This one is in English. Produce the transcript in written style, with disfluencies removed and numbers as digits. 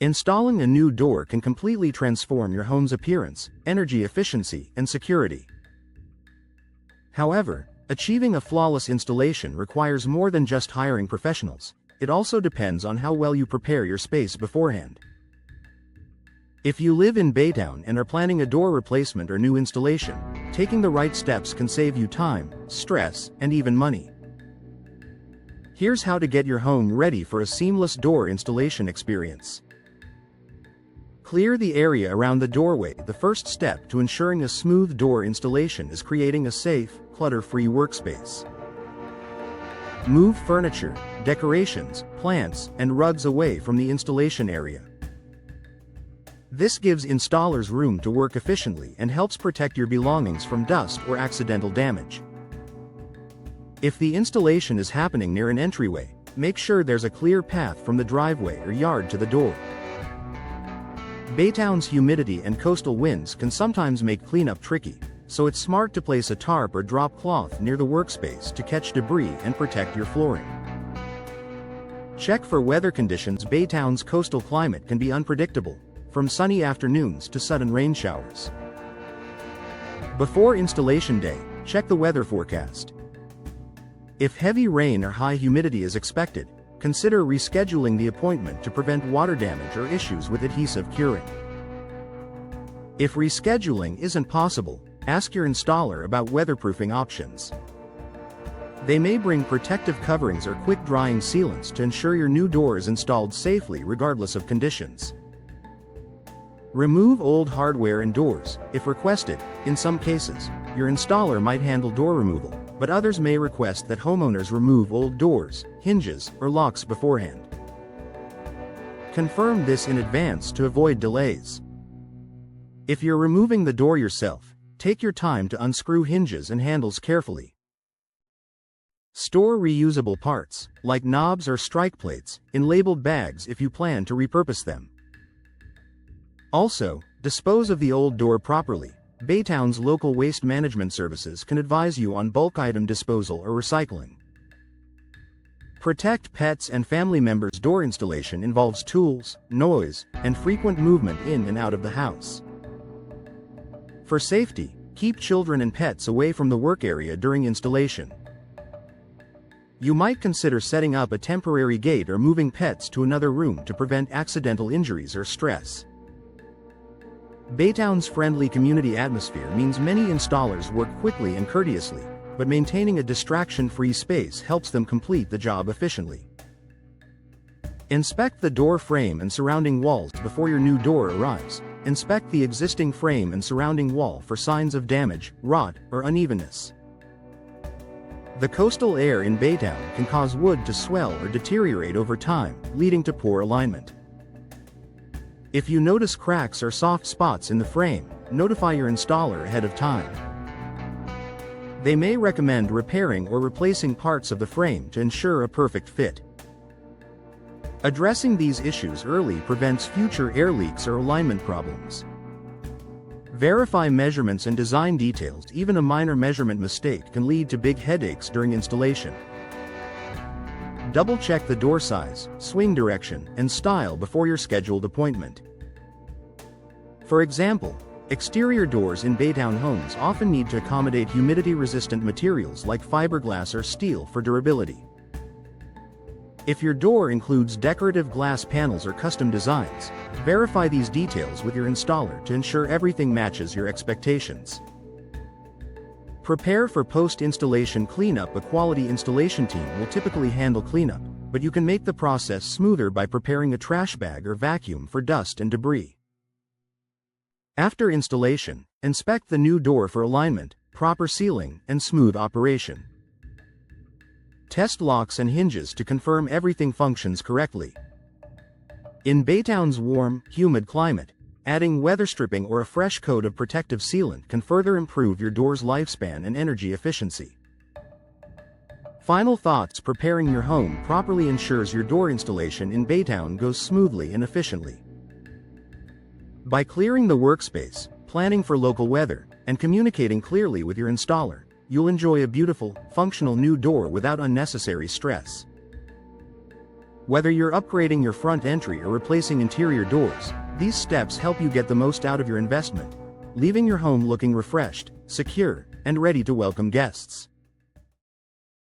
Installing a new door can completely transform your home's appearance, energy efficiency, and security. However, achieving a flawless installation requires more than just hiring professionals. It also depends on how well you prepare your space beforehand. If you live in Baytown and are planning a door replacement or new installation, taking the right steps can save you time, stress, and even money. Here's how to get your home ready for a seamless door installation experience. Clear the area around the doorway. The first step to ensuring a smooth door installation is creating a safe, clutter-free workspace. Move furniture, decorations, plants, and rugs away from the installation area. This gives installers room to work efficiently and helps protect your belongings from dust or accidental damage. If the installation is happening near an entryway, make sure there's a clear path from the driveway or yard to the door. Baytown's humidity and coastal winds can sometimes make cleanup tricky, so it's smart to place a tarp or drop cloth near the workspace to catch debris and protect your flooring. Check for weather conditions. Baytown's coastal climate can be unpredictable, from sunny afternoons to sudden rain showers. Before installation day, check the weather forecast. If heavy rain or high humidity is expected, consider rescheduling the appointment to prevent water damage or issues with adhesive curing. If rescheduling isn't possible, ask your installer about weatherproofing options. They may bring protective coverings or quick-drying sealants to ensure your new door is installed safely regardless of conditions. Remove old hardware and doors, if requested. In some cases, your installer might handle door removal, but others may request that homeowners remove old doors, hinges, or locks beforehand. Confirm this in advance to avoid delays. If you're removing the door yourself, take your time to unscrew hinges and handles carefully. Store reusable parts, like knobs or strike plates, in labeled bags if you plan to repurpose them. Also, dispose of the old door properly. Baytown's local waste management services can advise you on bulk item disposal or recycling. Protect pets and family members. Door installation involves tools, noise, and frequent movement in and out of the house. For safety, keep children and pets away from the work area during installation. You might consider setting up a temporary gate or moving pets to another room to prevent accidental injuries or stress. Baytown's friendly community atmosphere means many installers work quickly and courteously, but maintaining a distraction-free space helps them complete the job efficiently. Inspect the door frame and surrounding walls before your new door arrives. Inspect the existing frame and surrounding wall for signs of damage, rot, or unevenness. The coastal air in Baytown can cause wood to swell or deteriorate over time, leading to poor alignment. If you notice cracks or soft spots in the frame, notify your installer ahead of time. They may recommend repairing or replacing parts of the frame to ensure a perfect fit. Addressing these issues early prevents future air leaks or alignment problems. Verify measurements and design details. Even a minor measurement mistake can lead to big headaches during installation. Double-check the door size, swing direction, and style before your scheduled appointment. For example, exterior doors in Baytown homes often need to accommodate humidity-resistant materials like fiberglass or steel for durability. If your door includes decorative glass panels or custom designs, verify these details with your installer to ensure everything matches your expectations. Prepare for post-installation cleanup. A quality installation team will typically handle cleanup, but you can make the process smoother by preparing a trash bag or vacuum for dust and debris. After installation, inspect the new door for alignment, proper sealing, and smooth operation. Test locks and hinges to confirm everything functions correctly. In Baytown's warm, humid climate, adding weather stripping or a fresh coat of protective sealant can further improve your door's lifespan and energy efficiency. Final thoughts: preparing your home properly ensures your door installation in Baytown goes smoothly and efficiently. By clearing the workspace, planning for local weather, and communicating clearly with your installer, you'll enjoy a beautiful, functional new door without unnecessary stress. Whether you're upgrading your front entry or replacing interior doors, these steps help you get the most out of your investment, leaving your home looking refreshed, secure, and ready to welcome guests.